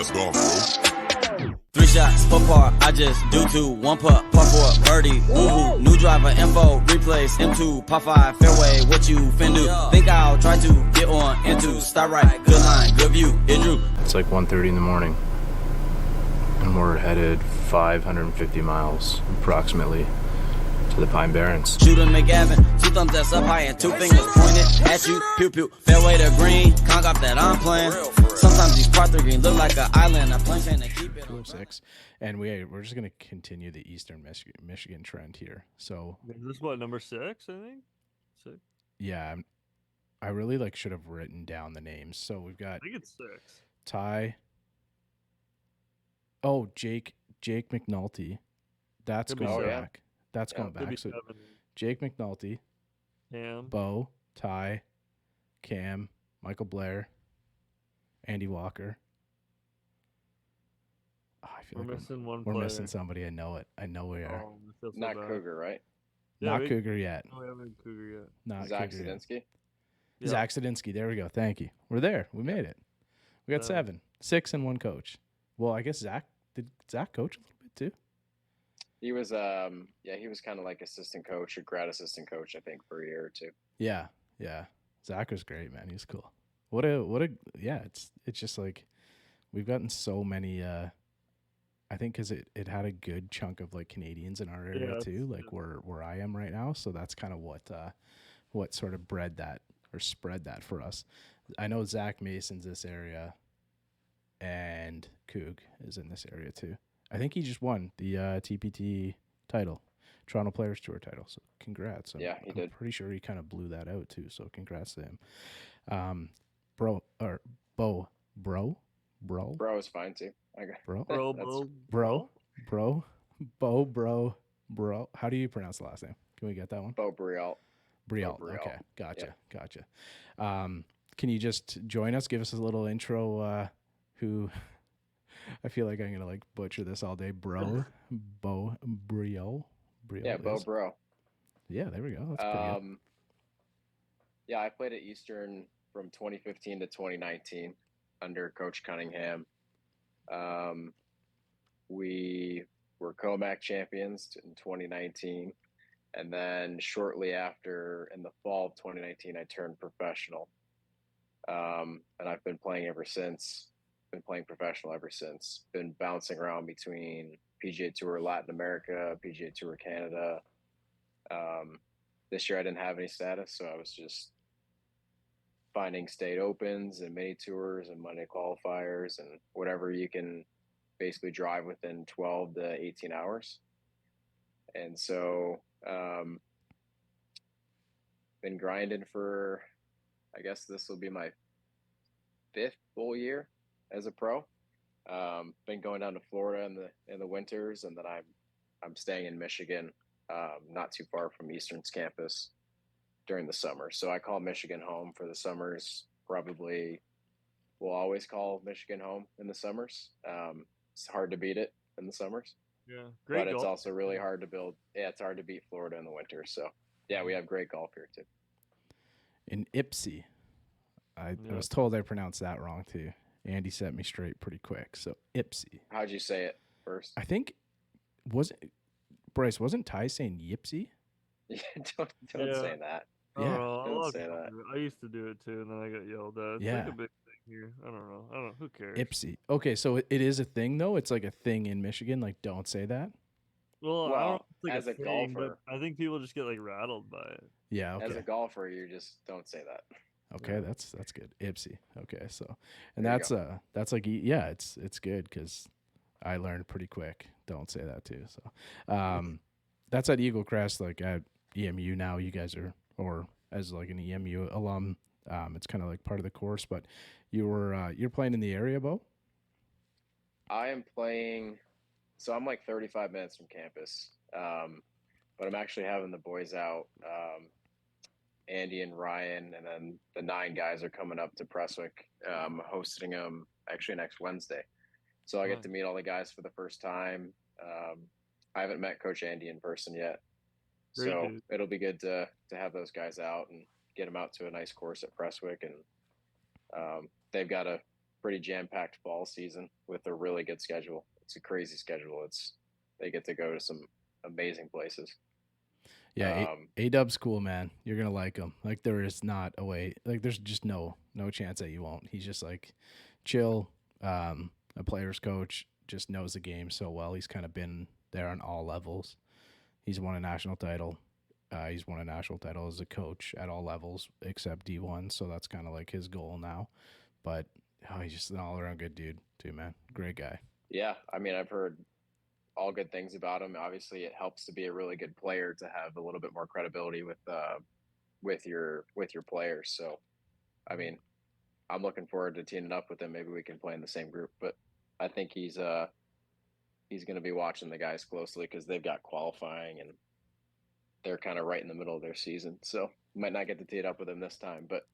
That's golf, bro. 3 shots, 4 par, I just do 2. 1 putt, par 4, birdie, woohoo. New driver, info, replace, M2, par 5, fairway, what you fin do? Think I'll try to get on into, start right, good line, good view, it drew. It's like 1:30 in the morning, and we're headed 550 miles, approximately, to the Pine Barrens. Shooter McGavin, 2 thumbs that's up high and 2 fingers pointed at you, pew pew. Fairway to green, conk off that I'm playing. Sometimes these par 3 green look like an island, I play saying to keep it. 206, and we're just gonna continue the Eastern Michigan trend here. So Is this what, number 6? I think 6. yeah, I really should have written down the names. So we've got I think it's 6. Ty. Oh, Jake McNulty. That's Could be going seven. back. That's going Could be back. So 7. Jake McNulty, Cam. Beau, Ty, Cam, Michael Blair, Andy Walker. Oh, I feel We're like missing one we're player. missing somebody. I know it. I know we are. Oh, I feel so Not bad. Cougar, right? Yeah, Not we- Cougar yet. No, we haven't Cougar yet. Not Zach Cougar yet. Zadinsky. Yeah. Zach Zadinsky. There we go. Thank you. We're there. We made it. We got 7, 6, and 1 coach. Well, I guess did Zach coach a little bit too? He was he was kind of like assistant coach or grad assistant coach, I think, for a year or 2. Yeah. Zach was great, man. He was cool. What a yeah. It's just like we've gotten so many. I think because it had a good chunk of Canadians in our area too, where I am right now. So that's kind of what sort of bred that or spread that for us. I know Zach Mason's this area, and Coug is in this area too. I think he just won the TPT title, Toronto Players Tour title. So congrats. He did. I'm pretty sure he kind of blew that out too. So congrats to him. Beau Breault. Bro is fine too. Okay. Bro. How do you pronounce the last name? Can we get that one? Beau Breault. Breault. Beau Breault. Okay, gotcha. Can you just join us? Give us a little intro. Who? I feel like I'm gonna butcher this all day. Beau Breault. Yeah, Beau Breault. Yeah, there we go. That's pretty good. Yeah, I played at Eastern from 2015 to 2019 under Coach Cunningham. We were COMAC champions in 2019. And then shortly after, in the fall of 2019, I turned professional. And I've been playing ever since. Been playing professional ever since. Been bouncing around between PGA Tour Latin America, PGA Tour Canada. This year I didn't have any status, so I was just finding state opens and mini tours and Monday qualifiers and whatever you can basically drive within 12 to 18 hours. And so been grinding for, I guess this will be my 5th full year as a pro. Been going down to Florida in the winters, and then I'm staying in Michigan, not too far from Eastern's campus during the summer. So I call Michigan home for the summers. Probably will always call Michigan home in the summers. It's hard to beat it in the summers. Yeah, great. But golf. it's also really hard to build. Yeah, it's hard to beat Florida in the winter. So yeah, we have great golf here too. In Ipsy, I was told I pronounced that wrong too. Andy set me straight pretty quick. So Ipsy. How'd you say it first? I think wasn't Ty saying Yipsy? Yeah, don't say that. Yeah. Don't say that. I used to do it too, and then I got yelled at. It's Yeah. like a big thing here. I don't know. Who cares? Ipsy. Okay, so it is a thing though. It's like a thing in Michigan. Don't say that. Well, I don't Well, know if it's as a thing, golfer, but I think people just get rattled by it. Yeah. Okay. as a golfer, you just don't say that. Okay, Yeah. that's good. Ipsy. Okay, so and There you that's it's good because I learned pretty quick. Don't say that too. So, that's at Eagle Crest, at EMU now. You guys are, or as an EMU alum, it's kind of part of the course. But you're playing in the area, Beau? I am playing. So I'm 35 minutes from campus, but I'm actually having the boys out. Andy and Ryan, and then the 9 guys are coming up to Prestwick. Hosting them actually next Wednesday. So I get to meet all the guys for the first time. I haven't met Coach Andy in person yet. Great So dude. it'll be good to have those guys out and get them out to a nice course at Prestwick. And they've got a pretty jam-packed fall season with a really good schedule. It's a crazy schedule. They get to go to some amazing places. Yeah, A-Dub's cool, man. You're gonna like him. Like there is not a way. Like there's just no chance that you won't. He's just like chill. A player's coach, just knows the game so well. He's kind of been there on all levels. He's won a national title. He's won a national title as a coach at all levels except D1. So that's kind of like his goal now. But he's just an all-around good dude too, man. Great guy. Yeah, I mean, I've heard all good things about him. Obviously, it helps to be a really good player to have a little bit more credibility with your players. So, I mean, I'm looking forward to teaming up with him. Maybe we can play in the same group. But I think he's going to be watching the guys closely because they've got qualifying and they're kind of right in the middle of their season. So might not get to tee it up with him this time, but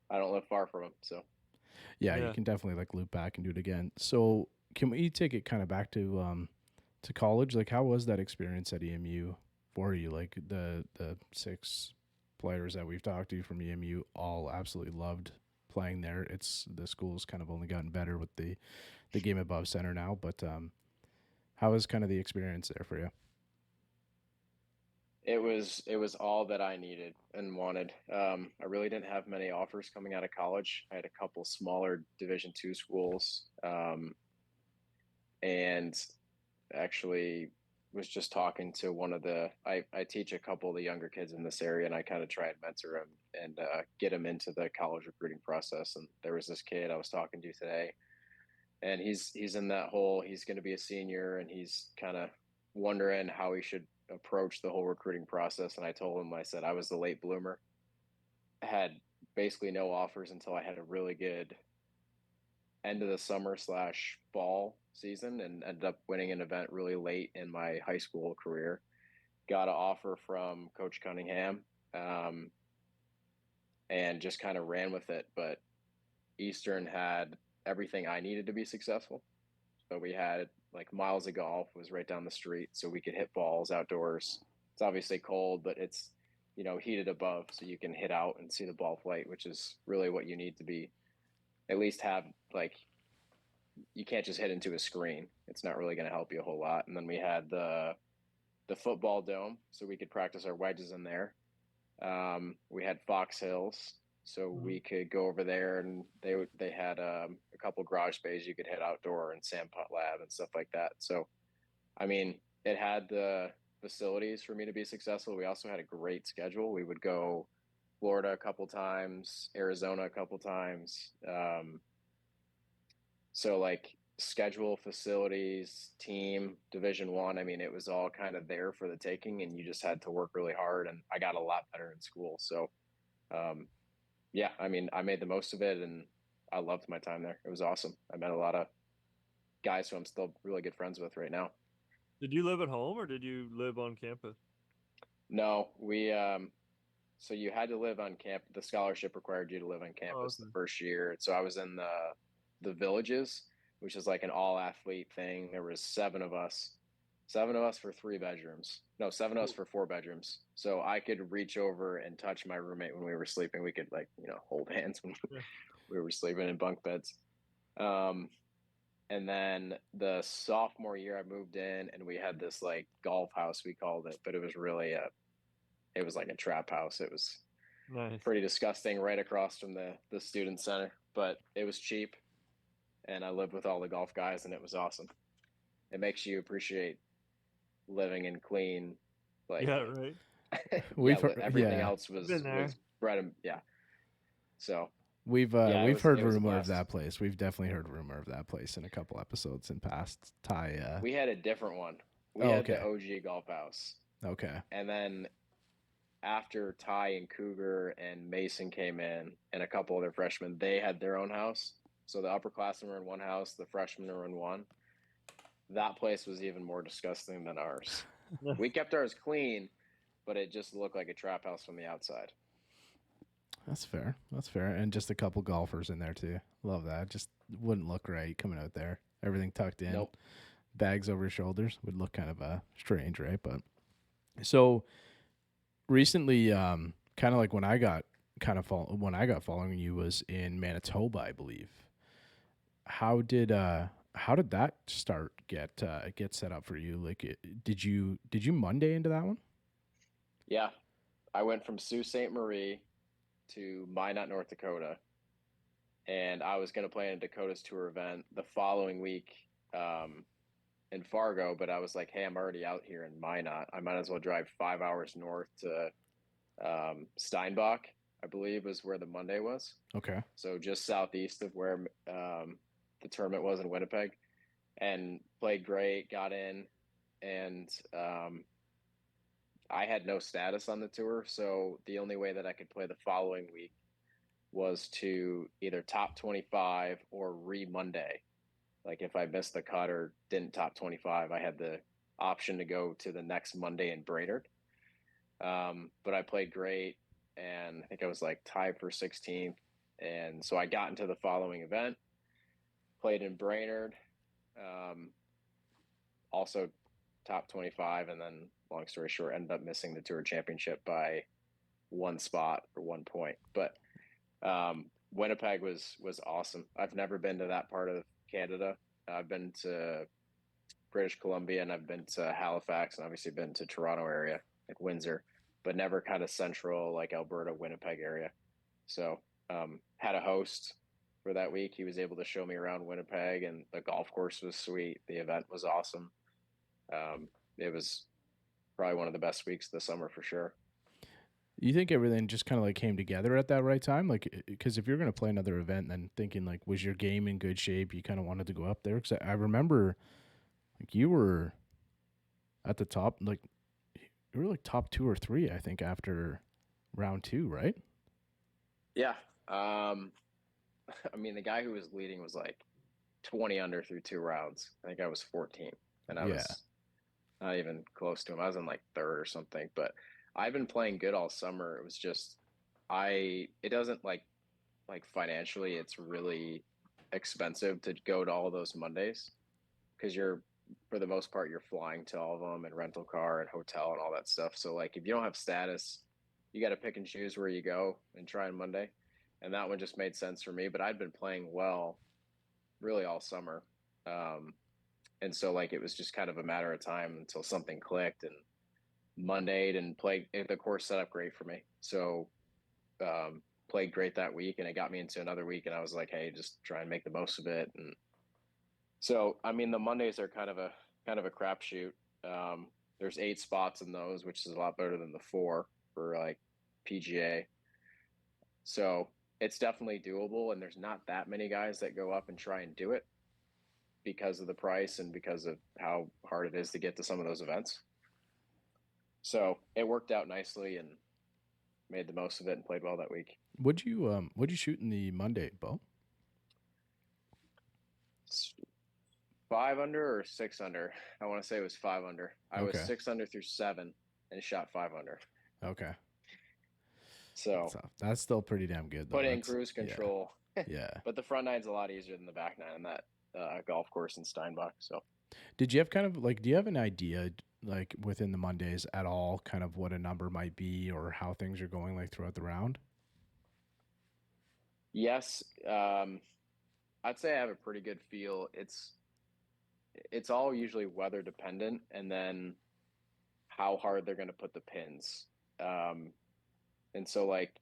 I don't live far from him. So yeah, you can definitely like loop back and do it again. So can we take it kind of back to college? Like how was that experience at EMU for you? Like the 6 players that we've talked to from EMU all absolutely loved playing there. The school's kind of only gotten better with the game above center now, but how was kind of the experience there for you? it was all that I needed and wanted. I really didn't have many offers coming out of college. I had a couple smaller Division II schools, and actually was just talking to one of I teach a couple of the younger kids in this area, and I kind of try and mentor them and get them into the college recruiting process. And there was this kid I was talking to today, and he's in that whole, he's going to be a senior, and he's kind of wondering how he should approach the whole recruiting process. And I told him, I said, I was the late bloomer. I had basically no offers until I had a really good end of the summer / fall season and ended up winning an event really late in my high school career. Got an offer from Coach Cunningham, and just kind of ran with it. But Eastern had everything I needed to be successful. So we had like miles of golf, was right down the street, so we could hit balls outdoors. It's obviously cold, but it's, heated above, so you can hit out and see the ball flight, which is really what you need to be, at least have, like, you can't just hit into a screen. It's not really going to help you a whole lot. And then we had the football dome, so we could practice our wedges in there. We had Fox Hills, so we could go over there, and they had a couple garage bays you could hit outdoor, and sand putt lab and stuff like that. So, I mean, it had the facilities for me to be successful. We also had a great schedule. We would go Florida a couple times, Arizona a couple times. So like schedule, facilities, team, Division I, I mean, it was all kind of there for the taking, and you just had to work really hard. And I got a lot better in school. So, yeah, I mean, I made the most of it, and I loved my time there. It was awesome. I met a lot of guys who I'm still really good friends with right now. Did you live at home or did you live on campus? No, so you had to live on campus. The scholarship required you to live on campus the first year. So I was in the Villages, which is like an all athlete thing. There was 7 of us for 3 bedrooms. No, 7 of us for 4 bedrooms. So I could reach over and touch my roommate when we were sleeping. We could hold hands when we were sleeping in bunk beds. And then the sophomore year I moved in, and we had this like golf house, we called it, but it was really it was like a trap house. It was pretty disgusting, right across from the student center, but it was cheap. And I lived with all the golf guys, and it was awesome. It makes you appreciate living in clean, like, yeah, right. Everything else was bread and So we've heard rumor of that place. We've definitely heard rumor of that place in a couple episodes in past. Ty, we had a different one. We had the OG golf house. Okay. And then after Ty and Cougar and Mason came in, and a couple other freshmen, they had their own house. So the upperclassmen were in one house, the freshmen were in one. That place was even more disgusting than ours. We kept ours clean, but it just looked like a trap house from the outside. That's fair. And just a couple golfers in there too. Love that. Just wouldn't look right coming out there. Everything tucked in. Nope. Bags over your shoulders would look kind of strange, right? But so recently, kind of like when I got following you was in Manitoba, I believe. how did that start get set up for you? Like, did you Monday into that one? Yeah, I went from Sault Ste. Marie to Minot, North Dakota, and I was going to play in a Dakotas Tour event the following week in Fargo, but I was like, hey, I'm already out here in Minot. I might as well drive 5 hours north to Steinbach, I believe was where the Monday was. Okay. So just southeast of where the tournament was in Winnipeg, and played great, got in, and I had no status on the tour. So the only way that I could play the following week was to either top 25 or re-Monday. Like if I missed the cut or didn't top 25, I had the option to go to the next Monday in Brainerd. But I played great, and I think I was like tied for 16th. And so I got into the following event, played in Brainerd, also top 25. And then, long story short, ended up missing the Tour Championship by one spot or 1 point. But Winnipeg was awesome. I've never been to that part of Canada. I've been to British Columbia, and I've been to Halifax, and obviously been to Toronto area, like Windsor, but never kind of central like Alberta, Winnipeg area. So had a host for that week. He was able to show me around Winnipeg, and the golf course was sweet. The event was awesome. It was probably one of the best weeks of the summer for sure. You think everything just kind of like came together at that right time? Like, because if you're going to play another event, then thinking like, was your game in good shape? You kind of wanted to go up there? Because I remember like you were at the top, like you were like top 2 or 3, I think, after round 2, right? Yeah. I mean, the guy who was leading was like 20 under through 2 rounds. I think I was 14, and I was not even close to him. I was in like 3rd or something, but I've been playing good all summer. It was just, it doesn't like financially, it's really expensive to go to all those Mondays because for the most part, you're flying to all of them and rental car and hotel and all that stuff. So like, if you don't have status, you got to pick and choose where you go and try on Monday. And that one just made sense for me, but I'd been playing well really all summer. And so like, it was just kind of a matter of time until something clicked, and Monday and the course set up great for me. So played great that week, and it got me into another week, and I was like, hey, just try and make the most of it. And so I mean, the Mondays are kind of a crapshoot. There's 8 spots in those, which is a lot better than the 4 for like PGA. So it's definitely doable, and there's not that many guys that go up and try and do it because of the price and because of how hard it is to get to some of those events. So it worked out nicely, and made the most of it and played well that week. What'd you shoot in the Monday, Beau? 5 under or 6 under? I want to say it was 5 under. I was 6 under through 7 and shot 5 under. Okay. So that's still pretty damn good, though. Put in cruise control. Yeah. But the front nine's a lot easier than the back nine in that golf course in Steinbach. So did you have kind of like, do you have an idea like within the Mondays at all, kind of what a number might be or how things are going like throughout the round? Yes. I'd say I have a pretty good feel. It's all usually weather dependent, and then how hard they're going to put the pins. And so like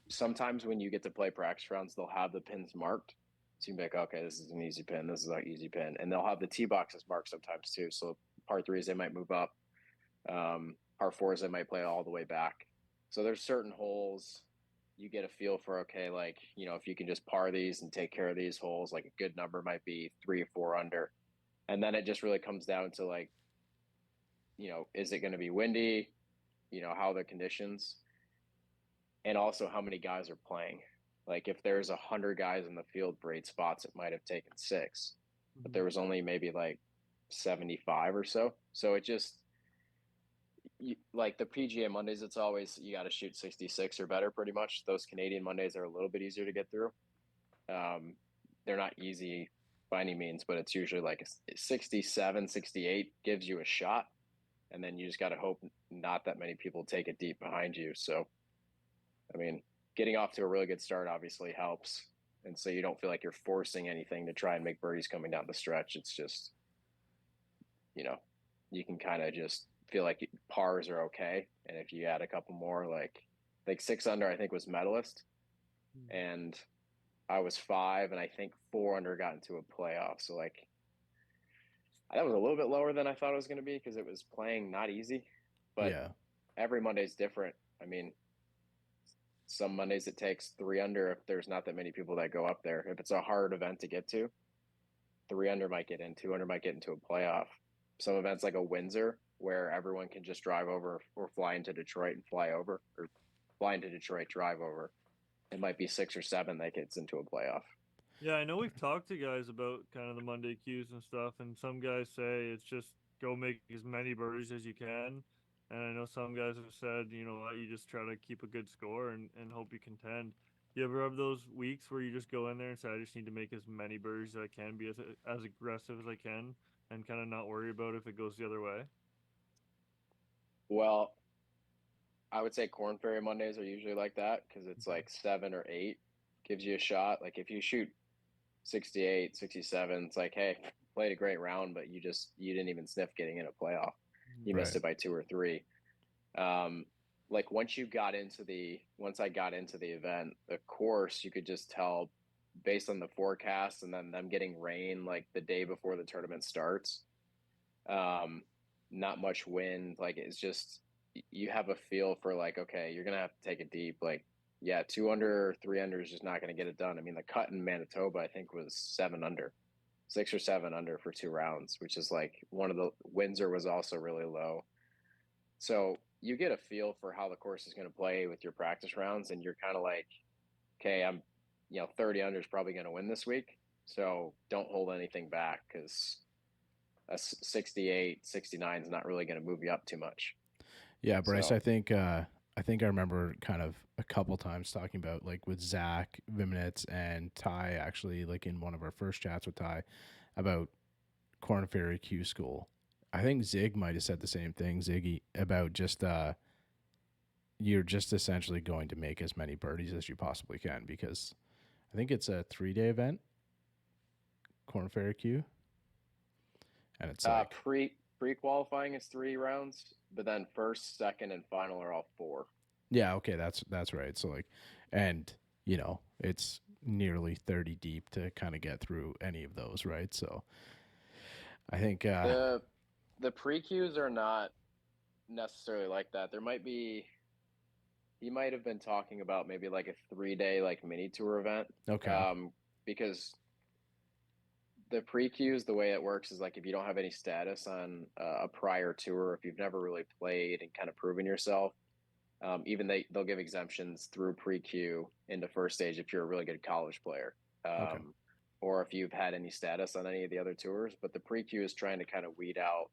sometimes when you get to play practice rounds, they'll have the pins marked. So you can be like, okay, this is an easy pin. This is an easy pin. And they'll have the tee boxes marked sometimes too. So par 3s, they might move up. Par 4s, they might play all the way back. So there's certain holes you get a feel for, okay, like, if you can just par these and take care of these holes, like a good number might be 3 or 4 under. And then it just really comes down to like, is it going to be windy? How are the conditions? And also how many guys are playing. Like if there's 100 guys in the field for 8 spots, it might have taken 6, but there was only maybe like 75 or so. So it just, like the PGA Mondays, it's always, you got to shoot 66 or better pretty much. Those Canadian Mondays are a little bit easier to get through. They're not easy by any means, but it's usually like 67, 68 gives you a shot. And then you just got to hope not that many people take it deep behind you. So, I mean, getting off to a really good start obviously helps. and so you don't feel like you're forcing anything to try and make birdies coming down the stretch. It's just, you know, you can kind of just feel like pars are okay, and if you add a couple more, like 6 under, I think was medalist, and I was 5, and I think 4 under got into a playoff. So like that was a little bit lower than I thought it was going to be because it was playing not easy, but Yeah. every Monday's different. I mean, some Mondays it takes 3 under if there's not that many people that go up there. If it's a hard event to get to, 3 under might get in, 2 under might get into a playoff. Some events like a Windsor where everyone can just drive over or fly into Detroit and fly over, or fly into Detroit, drive over. It might be 6 or 7 that gets into a playoff. Yeah, I know we've talked to guys about kind of the Monday cues and stuff, and some guys say it's just go make as many birdies as you can. And I know some guys have said, you know what, you just try to keep a good score and hope you contend. You ever have those weeks where you just go in there and say, I just need to make as many birdies as I can, be as aggressive as I can, and kind of not worry about if it goes the other way? Well, I would say Corn Ferry Mondays are usually like that because it's like 7 or 8 gives you a shot. Like if you shoot 68, 67, it's like, hey, played a great round, but you didn't even sniff getting in a playoff. You missed Right. it by 2 or 3. Like once I got into the event, the course, you could just tell based on the forecast and then them getting rain like the day before the tournament starts. Not much wind. Like it's just, you have a feel for like, okay, you're gonna have to take it deep. Like, yeah, 2 under, 3 under is just not gonna get it done. I mean, the cut in Manitoba, I think was 7 under, 6 or 7 under for 2 rounds, which is like one of the Windsor was also really low. So you get a feel for how the course is going to play with your practice rounds, and you're kind of like, okay, I'm, 30 under is probably going to win this week. So don't hold anything back because a 68, 69 is not really going to move you up too much. Yeah, Bryce, So, I think I remember kind of a couple times talking about like with Zach Viminitz and Ty, actually, like in one of our first chats with Ty about Corn Ferry Q School. I think Zig might have said the same thing, Ziggy, about just you're just essentially going to make as many birdies as you possibly can because I think it's a 3-day event, Corn Ferry Q, and it's like pre qualifying is 3 rounds, but then first, second, and final are all 4. yeah, okay, that's right. So like, and it's nearly 30 deep to kind of get through any of those, right? So I think The pre-Qs are not necessarily like that. He might have been talking about maybe like a 3-day like mini tour event. okay, Because the pre-Qs, the way it works is like if you don't have any status on a prior tour, if you've never really played and kind of proven yourself, even they'll give exemptions through pre-Q into first stage if you're a really good college player, okay, or if you've had any status on any of the other tours. But the pre-Q is trying to kind of weed out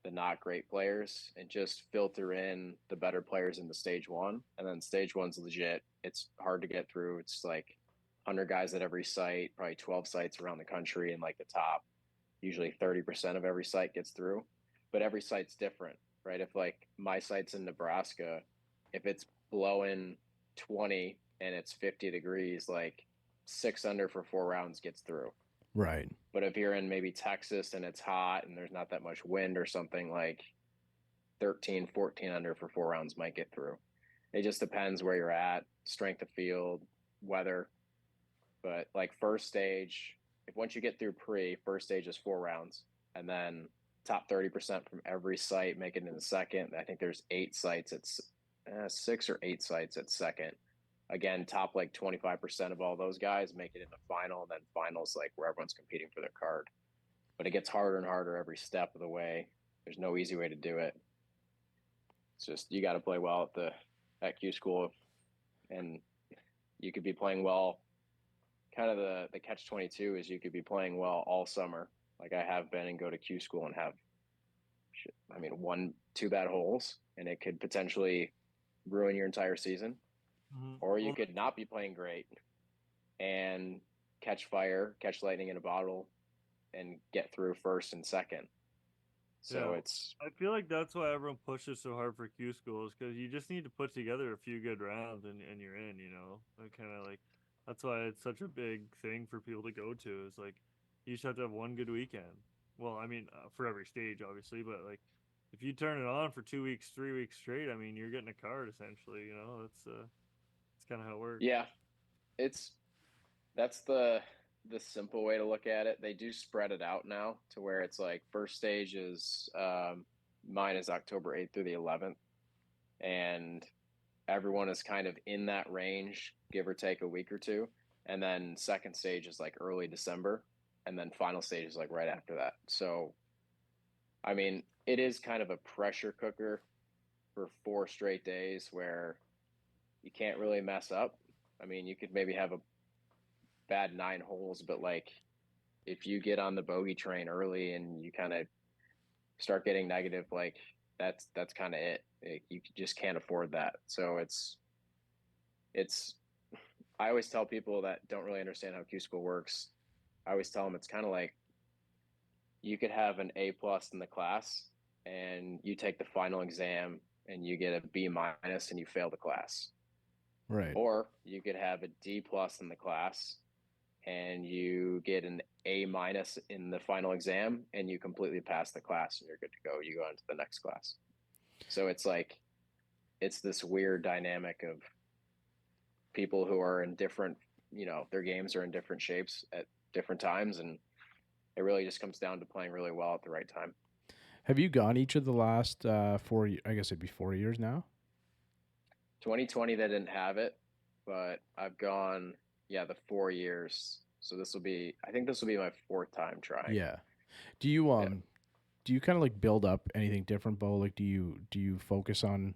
the not great players and just filter in the better players into stage 1. And then stage 1's legit. It's hard to get through. It's like 100 guys at every site, probably 12 sites around the country, and like the top, usually 30% of every site gets through. But every site's different, right? If like my site's in Nebraska, if it's blowing 20 and it's 50 degrees, like 6 under for 4 rounds gets through. right, But if you're in maybe Texas and it's hot and there's not that much wind or something, like 13, 14 under for 4 rounds might get through. It just depends where you're at, strength of field, weather. But like first stage, if once you get through first stage is 4 rounds, and then top 30% from every site make it in the second. I think there's 8 sites. It's 6 or 8 sites at second. Again, top like 25% of all those guys make it in the final, and then finals like where everyone's competing for their card. But it gets harder and harder every step of the way. There's no easy way to do it. It's just you got to play well at Q school, and you could be playing well. Kind of the catch 22 is you could be playing well all summer, like I have been, and go to Q school and have, 1-2 bad holes, and it could potentially ruin your entire season. Or you could not be playing great and catch fire, catch lightning in a bottle, and get through first and second. So Yeah. it's, I feel like that's why everyone pushes so hard for Q schools, because you just need to put together a few good rounds and you're in, Kind of like That's why it's such a big thing for people to go to. Is like you just have to have one good weekend. Well, I mean, for every stage, obviously, but like if you turn it on for 2 weeks, 3 weeks straight, I mean, you're getting a card essentially. You know, that's kind of how it works. Yeah, it's that's the simple way to look at it. They do spread it out now to where it's like first stage is mine is October 8th through the 11th, and everyone is kind of in that range, give or take a week or two. And then second stage is like early December, and then final stage is like right after that. So, I mean, it is kind of a pressure cooker for 4 straight days where you can't really mess up. I mean, you could maybe have a bad 9 holes, but like if you get on the bogey train early and you kind of start getting negative, like that's kind of it. You just can't afford that. So it's I always tell people that don't really understand how Q school works. I always tell them it's kind of like you could have an A plus in the class and you take the final exam and you get a B minus and you fail the class. Right. Or you could have a D plus in the class and you get an A minus in the final exam and you completely pass the class and you're good to go. You go on to the next class. So it's like, it's this weird dynamic of people who are in different, their games are in different shapes at different times. And it really just comes down to playing really well at the right time. Have you gone each of the last I guess it'd be 4 years now? 2020, they didn't have it, but I've gone, the 4 years. So I think this will be my fourth time trying. Yeah. Do you do you kind of like build up anything different, Beau? Like, do you focus on,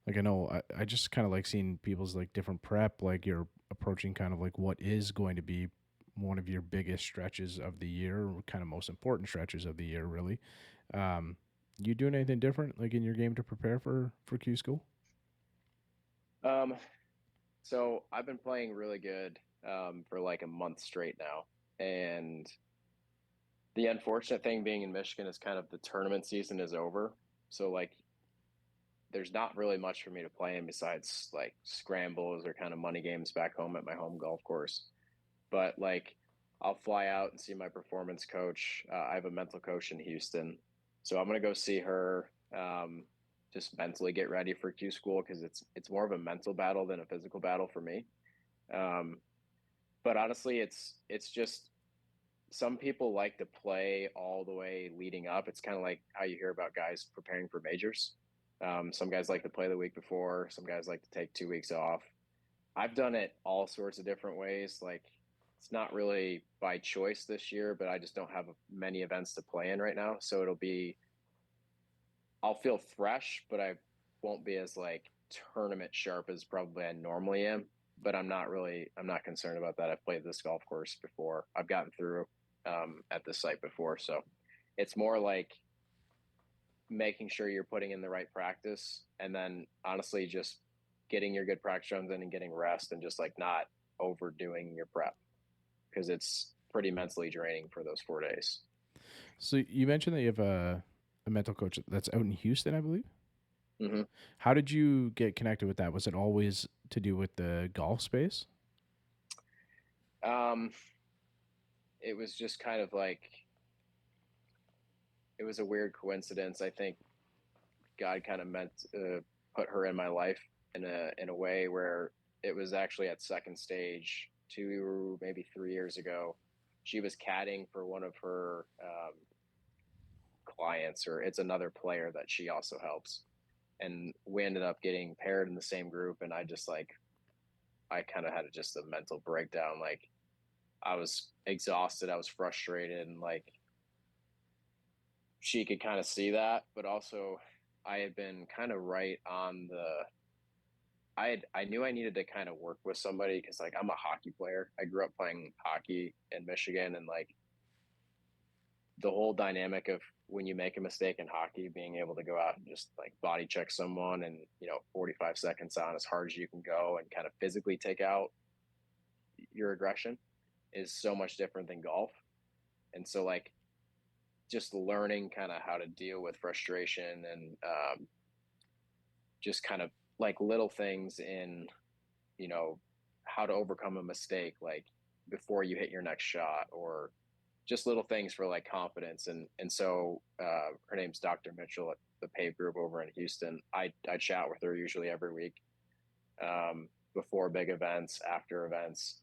like, I know I just kind of like seeing people's like different prep, like you're approaching kind of like what is going to be one of your biggest stretches of the year, or kind of most important stretches of the year, really. You doing anything different like in your game to prepare for Q school? So I've been playing really good for like a month straight now. And the unfortunate thing being in Michigan is kind of the tournament season is over. So like there's not really much for me to play in besides like scrambles or kind of money games back home at my home golf course. But like I'll fly out and see my performance coach. I have a mental coach in Houston. So I'm going to go see her, just mentally get ready for Q school because it's more of a mental battle than a physical battle for me. Um, but honestly, it's just some people like to play all the way leading up. It's kind of like how you hear about guys preparing for majors. Some guys like to play the week before. Some guys like to take 2 weeks off. I've done it all sorts of different ways. Like it's not really by choice this year, but I just don't have many events to play in right now. So I'll feel fresh, but I won't be as like tournament sharp as probably I normally am. But I'm not concerned about that. I've played this golf course before. I've gotten through at this site before. So it's more like making sure you're putting in the right practice and then honestly just getting your good practice runs in and getting rest and just like not overdoing your prep because it's pretty mentally draining for those 4 days. So you mentioned that you have a mental coach that's out in Houston, I believe. Mm-hmm. How did you get connected with that? Was it always to do with the golf space? It was just kind of like, it was a weird coincidence. I think God kind of meant to put her in my life in a way where it was actually at second stage 2, maybe 3 years ago. She was caddying for one of her clients, or it's another player that she also helps. And we ended up getting paired in the same group. And I kind of had just a mental breakdown. Like I was exhausted. I was frustrated. And like, she could kind of see that, but also I had been kind of right on I knew I needed to kind of work with somebody because like I'm a hockey player. I grew up playing hockey in Michigan, and like the whole dynamic of when you make a mistake in hockey, being able to go out and just like body check someone and 45 seconds on as hard as you can go and kind of physically take out your aggression is so much different than golf. And so like just learning kind of how to deal with frustration and just kind of like little things in how to overcome a mistake, like before you hit your next shot, or just little things for like confidence. And so her name's Dr. Mitchell at the PAVE group over in Houston. I chat with her usually every week, before big events, after events,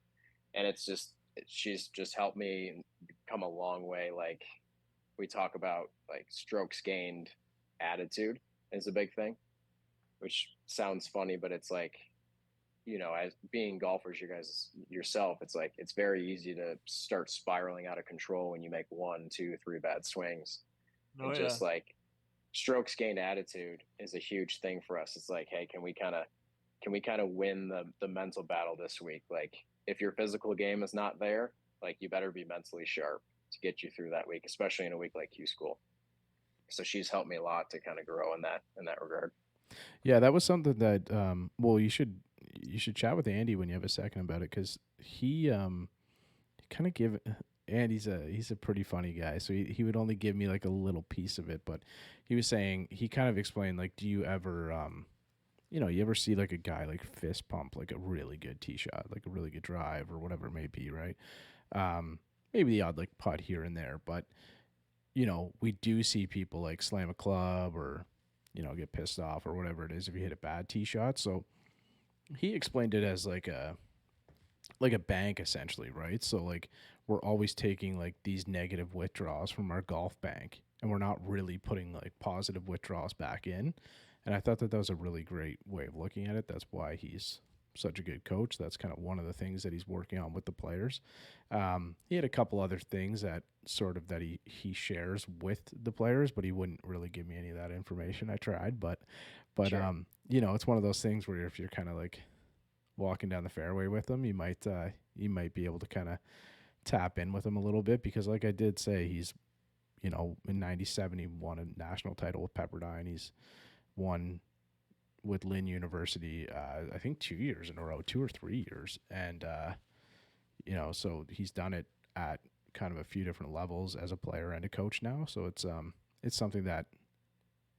and she's just helped me come a long way. Like we talk about like strokes gained attitude is a big thing, which sounds funny, but it's like, as being golfers, you guys yourself, it's like it's very easy to start spiraling out of control when you make 1, 2, 3 bad swings. Oh And yeah. just like strokes gained attitude is a huge thing for us. It's like, hey, can we kind of win the mental battle this week? Like if your physical game is not there, like you better be mentally sharp to get you through that week, especially in a week like Q school. So she's helped me a lot to kind of grow in that regard. Yeah, that was something that well, you should chat with Andy when you have a second about it, because he kind of give Andy's he's a pretty funny guy, so he would only give me like a little piece of it, but he was saying, he kind of explained, like, do you ever you ever see like a guy like fist pump like a really good tee shot, like a really good drive or whatever it may be, right? Maybe the odd like putt here and there, but we do see people like slam a club or get pissed off or whatever it is if you hit a bad tee shot. So he explained it as like a bank essentially, right? So like we're always taking like these negative withdrawals from our golf bank, and we're not really putting like positive withdrawals back in. And I thought that was a really great way of looking at it. That's why he's such a good coach. That's kind of one of the things that he's working on with the players. He had a couple other things that he shares with the players, but he wouldn't really give me any of that information. I tried, but Sure. it's one of those things where if you're kind of like walking down the fairway with him, you might be able to kind of tap in with him a little bit, because like I did say, he's in '97 he won a national title with Pepperdine. He's won with Lynn University, I think 2 years in a row, 2 or 3 years. And, so he's done it at kind of a few different levels as a player and a coach now. So it's something that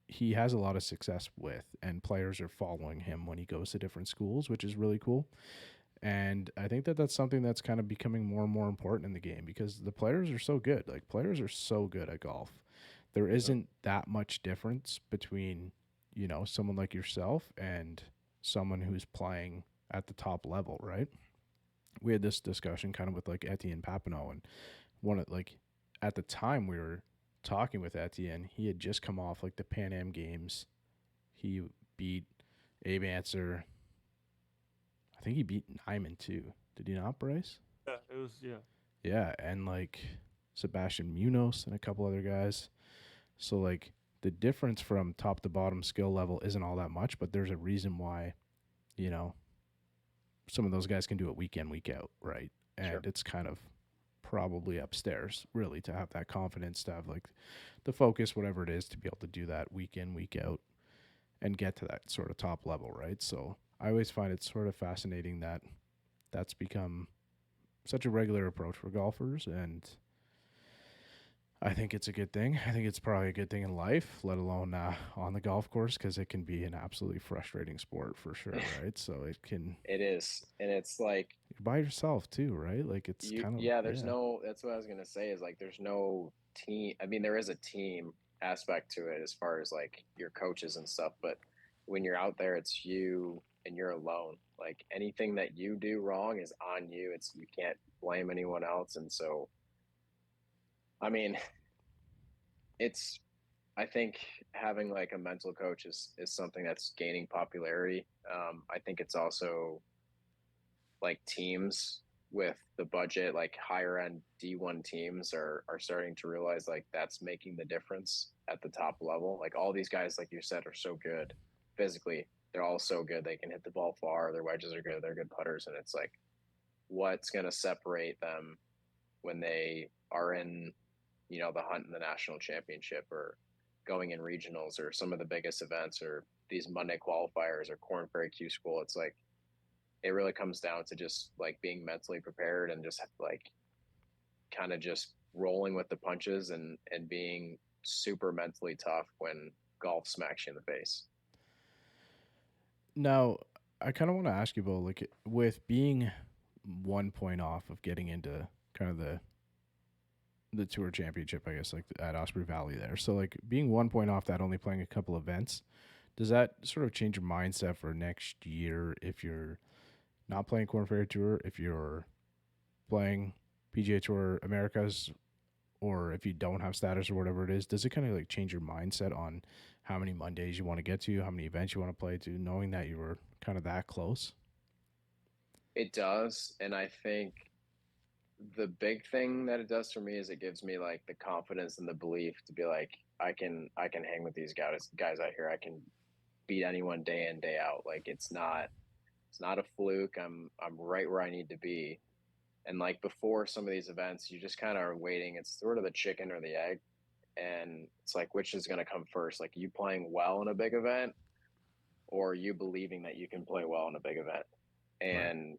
he has a lot of success with, and players are following him when he goes to different schools, which is really cool. And I think that that's something that's kind of becoming more and more important in the game, because the players are so good. Like, players are so good at golf. There isn't that much difference between someone like yourself and someone who's playing at the top level, right? We had this discussion kind of with like Etienne Papineau, and at the time we were talking with Etienne, he had just come off like the Pan Am Games. He beat Abe Answer. I think he beat Nyman too. Did he not, Bryce? Yeah, it was, yeah. Yeah, and like Sebastian Munoz and a couple other guys. So like the difference from top to bottom skill level isn't all that much, but there's a reason why, some of those guys can do it week in, week out, right? And Sure. it's kind of probably upstairs, really, to have that confidence, to have like the focus, whatever it is, to be able to do that week in, week out and get to that sort of top level, right? So I always find it sort of fascinating that that's become such a regular approach for golfers, and I think it's a good thing. I think it's probably a good thing in life, let alone on the golf course, because it can be an absolutely frustrating sport for sure, right? So it can. It is, and it's like You're by yourself too, right? Like it's kind of there's no. That's what I was gonna say. Is like there's no team. I mean, there is a team aspect to it as far as like your coaches and stuff, but when you're out there, it's you and you're alone. Like anything that you do wrong is on you. You can't blame anyone else, and so I mean, it's I think having like a mental coach is something that's gaining popularity. I think it's also like teams with the budget, like higher end D1 teams are starting to realize like that's making the difference at the top level. Like all these guys, like you said, are so good physically. They're all so good. They can hit the ball far. Their wedges are good. They're good putters. And it's like, what's going to separate them when they are in, the hunt in the national championship, or going in regionals, or some of the biggest events, or these Monday qualifiers, or Corn Ferry Q School. It's like, it really comes down to just like being mentally prepared and just like kind of just rolling with the punches and being super mentally tough when golf smacks you in the face. Now, I kind of want to ask you about like with being 1 point off of getting into kind of the tour championship, I guess, like at Osprey Valley there. So like being 1 point off that, only playing a couple events, does that sort of change your mindset for next year if you're not playing Corn Ferry Tour, if you're playing PGA Tour Americas, or if you don't have status or whatever it is? Does it kind of like change your mindset on how many Mondays you want to get to, how many events you want to play to, knowing that you were kind of that close? It does, and I think the big thing that it does for me is it gives me like the confidence and the belief to be like I can hang with these guys out here. I can beat anyone day in day out. Like it's not a fluke. I'm right where I need to be. And like before some of these events, you just kind of are waiting. It's sort of the chicken or the egg, and it's like which is going to come first? Like you playing well in a big event, or you believing that you can play well in a big event. Right. And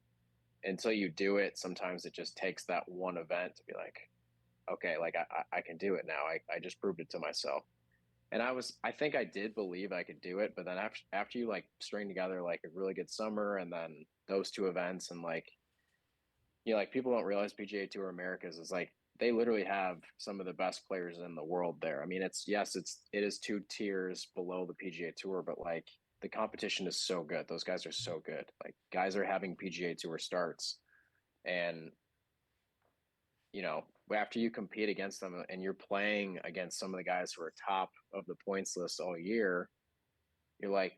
until you do it, sometimes it just takes that one event to be like, okay, like I can do it now. I just proved it to myself. And I think I did believe I could do it. But then after you like string together like a really good summer and then those two events and like, like people don't realize PGA Tour Americas is like, they literally have some of the best players in the world there. I mean, it is two tiers below the PGA Tour, but like the competition is so good. Those guys are so good. Like guys are having PGA Tour starts, and after you compete against them and you're playing against some of the guys who are top of the points list all year, you're like,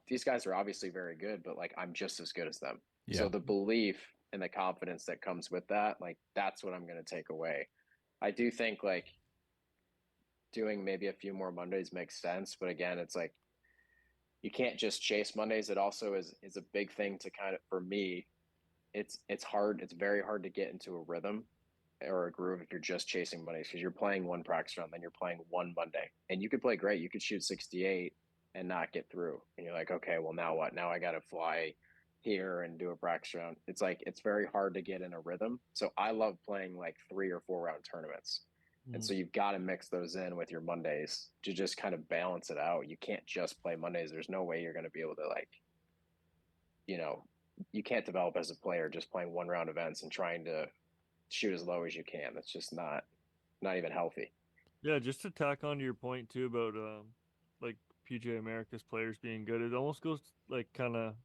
these guys are obviously very good, but like I'm just as good as them. Yeah. So the belief and the confidence that comes with that, like that's what I'm going to take away. I do think like doing maybe a few more Mondays makes sense, but again, it's like you can't just chase Mondays. It also is a big thing to kind of, for me, it's hard. It's very hard to get into a rhythm or a groove if you're just chasing Mondays, because you're playing one practice round, then you're playing one Monday, and you could play great. You could shoot 68 and not get through, and you're like, okay, well now what? Now I got to fly here and do a practice round. It's like it's very hard to get in a rhythm. So I love playing like 3 or 4 round tournaments. And so you've got to mix those in with your Mondays to just kind of balance it out. You can't just play Mondays. There's no way you're going to be able to like, you know, you can't develop as a player just playing 1 round events and trying to shoot as low as you can. That's just not even healthy. Yeah, just to tack on to your point too about like PGA America's players being good, it almost goes like kind of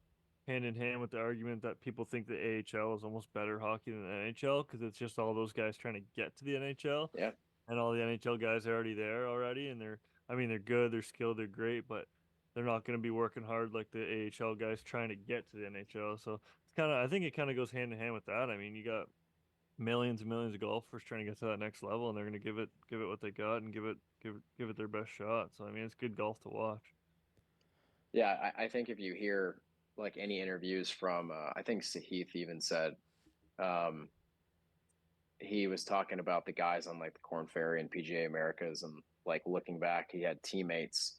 hand in hand with the argument that people think the AHL is almost better hockey than the NHL because it's just all those guys trying to get to the NHL, Yeah. and all the NHL guys are already there already, and I mean, they're good, they're skilled, they're great, but they're not going to be working hard like the AHL guys trying to get to the NHL. So it's kind of, I think it kind of goes hand in hand with that. I mean, you got millions and millions of golfers trying to get to that next level, and they're going to give it what they got and give it their best shot. So I mean, it's good golf to watch. Yeah. I think if you hear like any interviews from, I think Sahith even said, um, he was talking about the guys on like the Corn Ferry and PGA Americas, and like looking back, he had teammates.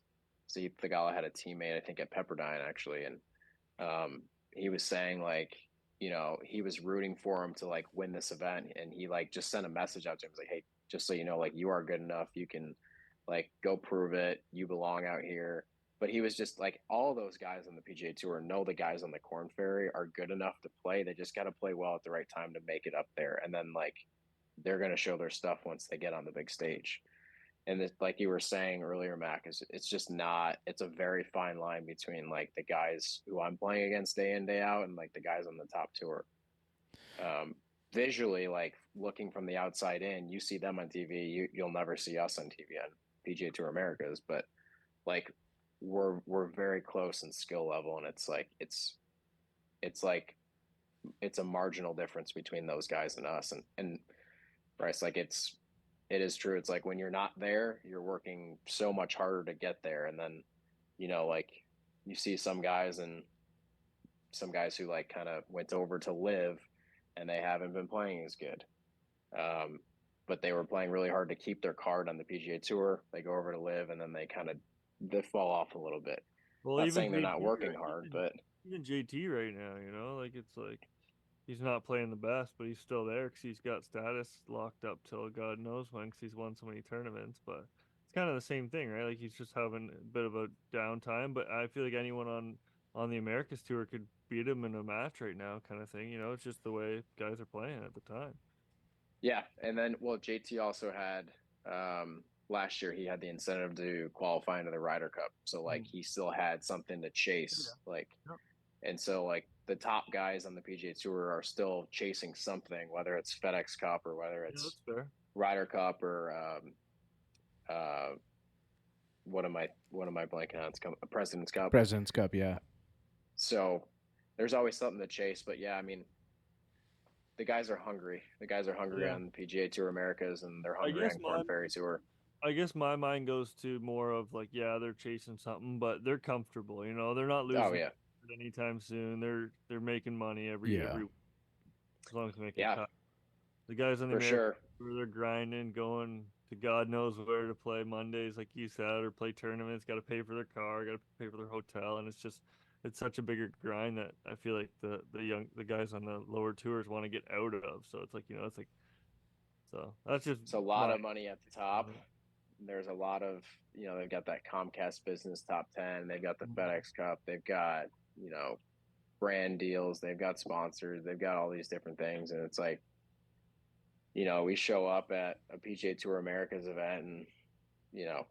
So the guy had a teammate, I think, at Pepperdine actually, and he was saying like, he was rooting for him to like win this event, and he like just sent a message out to him, like, hey, just so you know, like you are good enough, you can like go prove it, you belong out here. But he was just like, all those guys on the PGA Tour know the guys on the Corn Ferry are good enough to play. They just got to play well at the right time to make it up there, and then like they're going to show their stuff once they get on the big stage. And like you were saying earlier, Mac, is it's just not. It's a very fine line between like the guys who I'm playing against day in day out and like the guys on the top tour. Um, Visually, like looking from the outside in, you see them on TV. You'll never see us on TV on PGA Tour Americas, but like we're very close in skill level, and it's like it's a marginal difference between those guys and us. And Bryce, like it is true. It's like when you're not there, you're working so much harder to get there. And then, like you see some guys who like kind of went over to live and they haven't been playing as good. But they were playing really hard to keep their card on the PGA Tour. They go over to live and then they fall off a little bit. Well, Not even saying they're not JT, working right? hard, but Even JT right now, like it's like he's not playing the best, but he's still there because he's got status locked up till God knows when because he's won so many tournaments. But it's kind of the same thing, right? Like he's just having a bit of a downtime. But I feel like anyone on on the Americas tour could beat him in a match right now, kind of thing. You know, it's just the way guys are playing at the time. Yeah, and then well, JT also had last year he had the incentive to qualify into the Ryder Cup, so like he still had something to chase, like, Yep. and so like the top guys on the PGA Tour are still chasing something, whether it's FedEx Cup or whether Yeah, it's that's fair. Ryder Cup or uh, what am I blanking on? It's President's Cup. President's Cup, yeah. So there's always something to chase, but yeah, I mean, the guys are hungry. The guys are hungry Yeah. on the PGA Tour Americas, and they're I hungry guess on Corn Ferry Tour. I guess my mind goes to more of like, yeah, they're chasing something, but they're comfortable. You know, they're not losing Oh yeah, anytime soon. They're making money every Yeah. week, as long as they make yeah, it cut. The guys on the for American sure. Tour, they're grinding, going to God knows where to play Mondays, like you said, or play tournaments. Got to pay for their car, got to pay for their hotel, and it's such a bigger grind that I feel like the guys on the lower tours want to get out of. So it's like, you know, it's like, so that's just It's a lot my of money at the top. There's a lot of, you know, they've got that Comcast Business Top 10. They've got the FedEx Cup. They've got, you know, brand deals. They've got sponsors. They've got all these different things, and it's like, you know, we show up at a PGA Tour Americas event and, you know,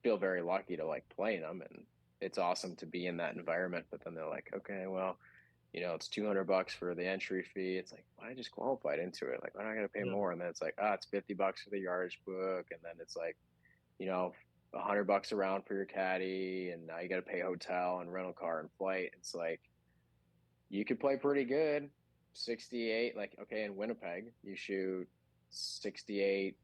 feel very lucky to like play in them, and it's awesome to be in that environment. But then they're like, okay, well, you know, it's $200 for the entry fee. It's like, well, I just qualified into it. Like, why am I going to pay more? And then it's like, it's $50 for the yardage book, and then it's like, you know, $100 around for your caddy, and now you got to pay hotel and rental car and flight. It's like you could play pretty good, 68. Like, okay, in Winnipeg, you shoot 68,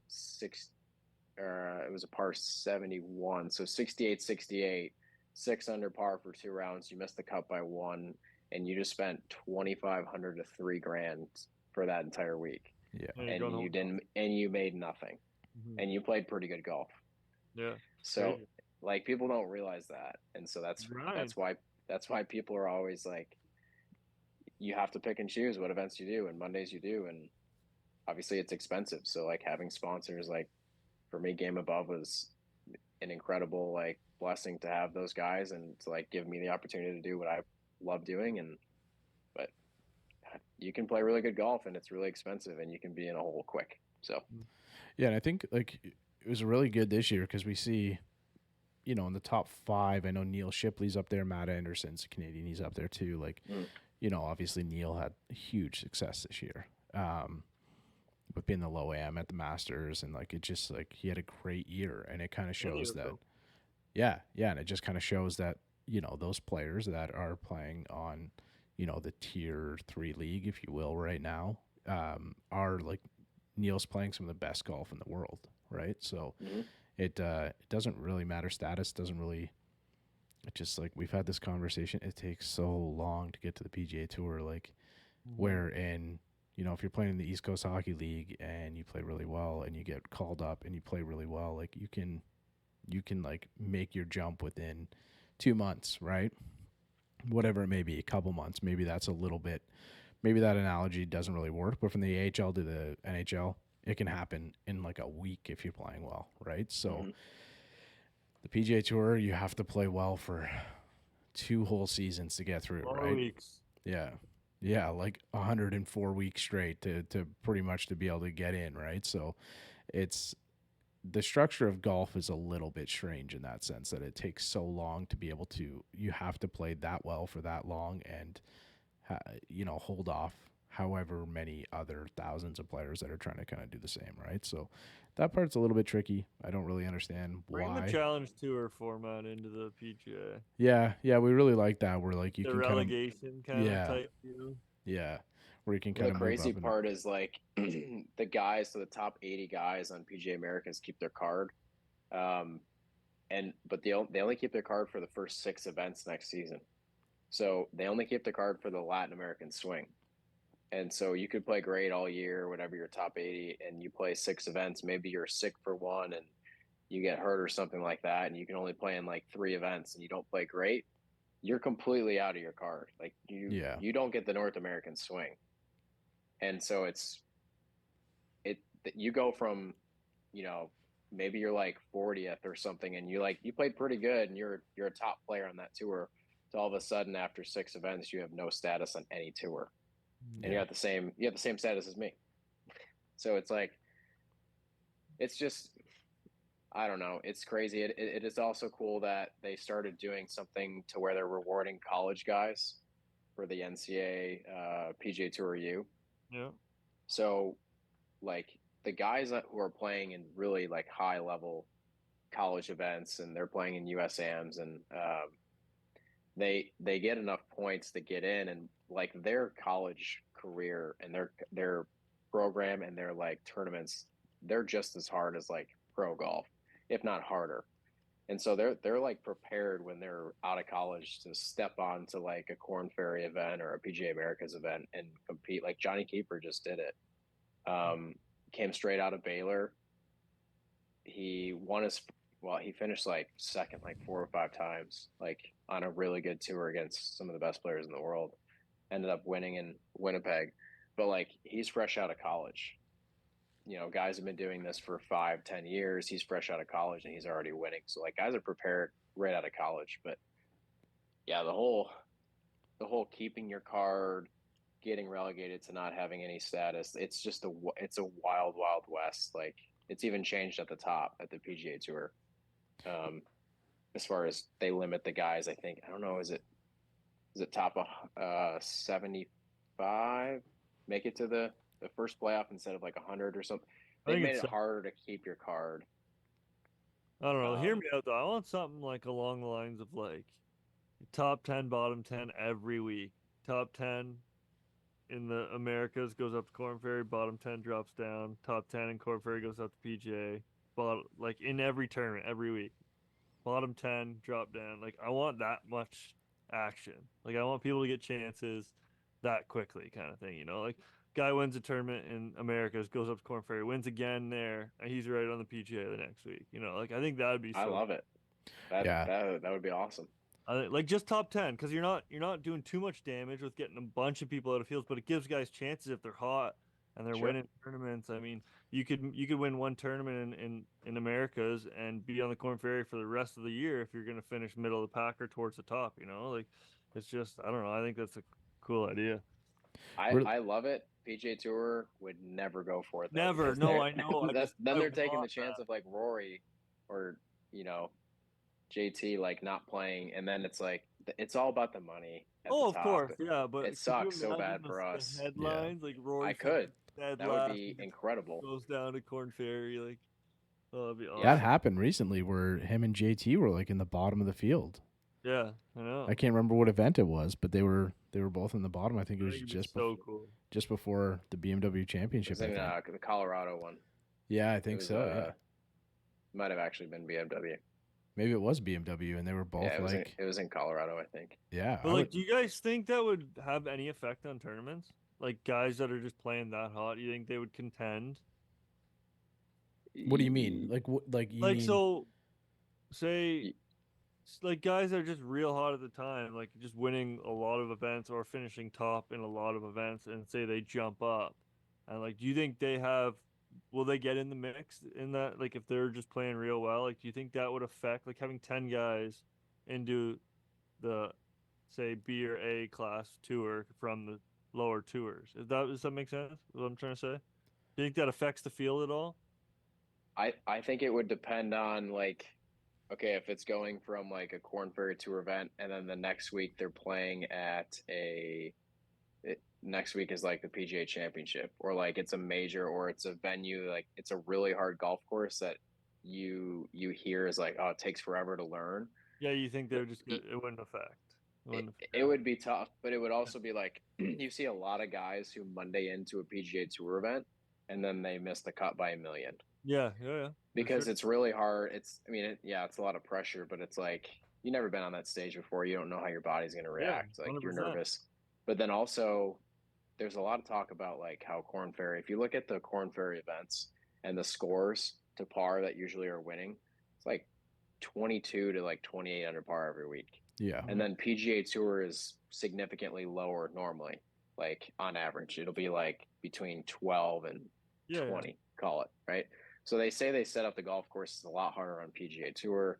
it was a par 71, so 68, 68, 6 under par for 2 rounds. You missed the cut by one, and you just spent 2,500 to $3,000 for that entire week. Yeah. And you didn't, and you made nothing, and you played pretty good golf. Yeah. So Crazy. like people don't realize that, and so that's why people are always like, you have to pick and choose what events you do and Mondays you do, and obviously it's expensive. So like having sponsors, like for me, Game Above was an incredible like blessing to have those guys and to like give me the opportunity to do what I love doing. And but you can play really good golf, and it's really expensive, and you can be in a hole quick. So Yeah, and I think like it was really good this year because we see, you know, in the top 5, I know Neil Shipley's up there, Matt Anderson's a Canadian, he's up there too. Like, you know, obviously Neil had huge success this year, with being the low am at the Masters, and like it just like he had a great year, and it kind of shows that, and it just kind of shows that, you know, those players that are playing on, you know, the tier 3 league, if you will, right now, are like Neil's playing some of the best golf in the world, right? So it doesn't really matter status, doesn't really. It's just like we've had this conversation. It takes so long to get to the PGA Tour, like wherein, you know, if you're playing in the East Coast Hockey League and you play really well and you get called up and you play really well, like you can like make your jump within 2 months, right? Whatever it may be, a couple months. Maybe that's a little bit. Maybe that analogy doesn't really work, but from the AHL to the NHL, it can happen in like a week if you're playing well, right? So the PGA Tour, you have to play well for 2 whole seasons to get through, 4 right? weeks. Yeah, like 104 weeks straight to pretty much to be able to get in, right? So it's the structure of golf is a little bit strange in that sense that it takes so long to be able to. You have to play that well for that long, and you know, hold off however many other thousands of players that are trying to kind of do the same, right? So that part's a little bit tricky. I don't really understand Bring why. the Challenge Tour format into the PGA. Yeah, we really like that. Where like you The can relegation kind of yeah. type, you know? Yeah, where you can kind the of crazy move up part is like the guys, so the top 80 guys on PGA Americas keep their card, but they only keep their card for the first 6 events next season. So they only keep the card for the Latin American swing. And so you could play great all year, whatever your top 80, and you play 6 events. Maybe you're sick for one and you get hurt or something like that, and you can only play in like 3 events and you don't play great. You're completely out of your card. Like you don't get the North American swing. And so you go from, you know, maybe you're like 40th or something, and you played pretty good, and you're a top player on that tour, to all of a sudden after 6 events you have no status on any tour, and you have the same status as me. So it's like, it's just, I don't know. It's crazy. It is also cool that they started doing something to where they're rewarding college guys for the NCAA PGA Tour U. Yeah. So, like, the guys who are playing in really like high level college events, and they're playing in USAMs, and they get enough points to get in, and like their college career and their program and their like tournaments, they're just as hard as like pro golf, if not harder. And so they're like prepared when they're out of college to step on to like a Corn Ferry event or a PGA Americas event and compete. Like Johnny Keeper just did it. Came straight out of Baylor. He won his he finished like second like 4 or 5 times, like on a really good tour against some of the best players in the world. Ended up winning in Winnipeg. But like, he's fresh out of college. You know, guys have been doing this for 5-10 years. He's fresh out of college and he's already winning. So like, guys are prepared right out of college. But yeah, the whole keeping your card, getting relegated to not having any status, it's just it's a wild west. Like, it's even changed at the top at the PGA Tour. As far as they limit the guys, I think, I don't know, is it top of 75 make it to the first playoff instead of like 100 or something? They made it harder to keep your card. I don't know. Hear me out though. I want something like along the lines of like top 10, bottom 10 every week. Top 10 in the Americas goes up to Corn Ferry, bottom 10 drops down. Top 10 in Corn Ferry goes up to PGA. Like in every tournament every week. Bottom 10 drop down. Like, I want that much action. Like, I want people to get chances that quickly, kind of thing, you know? Like, guy wins a tournament in Americas, goes up to Corn Ferry, wins again there, and he's right on the PGA the next week. You know, like, I think that would be I love it. That would be awesome. Like, just top 10, because you're not doing too much damage with getting a bunch of people out of fields, but it gives guys chances if they're hot and they're winning tournaments. I mean, you could win one tournament in Americas and be on the Corn Ferry for the rest of the year if you're going to finish middle of the pack or towards the top. You know, like, it's just, I don't know. I think that's a cool idea. I love it. PGA Tour would never go for it. Never. No, I know. Then they're taking the chance of like Rory or, you know, JT like not playing, and then it's like, it's all about the money. Of course, yeah, but it sucks so bad for us. The headlines, like Rory, that would be incredible. Goes down to Corn Ferry, like, oh, that'd be awesome. That happened recently where him and JT were like in the bottom of the field. Yeah, I know. I can't remember what event it was, but they were both in the bottom. I think it was just before the BMW Championship. It was in the Colorado one. Yeah, I think so. Yeah, might have actually been BMW. Maybe it was BMW, and they were both it was in Colorado, I think. Yeah. But do you guys think that would have any effect on tournaments? Like, guys that are just playing that hot, you think they would contend? What do you mean? So, say, like, guys that are just real hot at the time, like just winning a lot of events or finishing top in a lot of events, and say they jump up, and like, do you think will they get in the mix in that? Like, if they're just playing real well, like, do you think that would affect, like, having 10 guys into the, say, B or A class tour from the lower tours? Does that make sense? What I'm trying to say? Do you think that affects the field at all? I think it would depend on, like, okay, if it's going from like a Corn Ferry Tour event, and then the next week they're playing at next week is like the PGA Championship, or like it's a major, or it's a venue, like it's a really hard golf course that you hear is like, oh, it takes forever to learn. Yeah, you think it wouldn't affect? It would be tough, but it would also be like, you see a lot of guys who Monday into a PGA Tour event and then they miss the cut by a million. Yeah. Because it's really hard. It's a lot of pressure, but it's like, you've never been on that stage before. You don't know how your body's going to react. Like, you're nervous. But then also, there's a lot of talk about like how Corn Ferry, if you look at the Corn Ferry events and the scores to par that usually are winning, it's like 22 to like 28 under par every week. Yeah. And then PGA Tour is significantly lower normally. Like, on average, it'll be like between 12 and 20, call it, right? So they set up the golf courses a lot harder on PGA Tour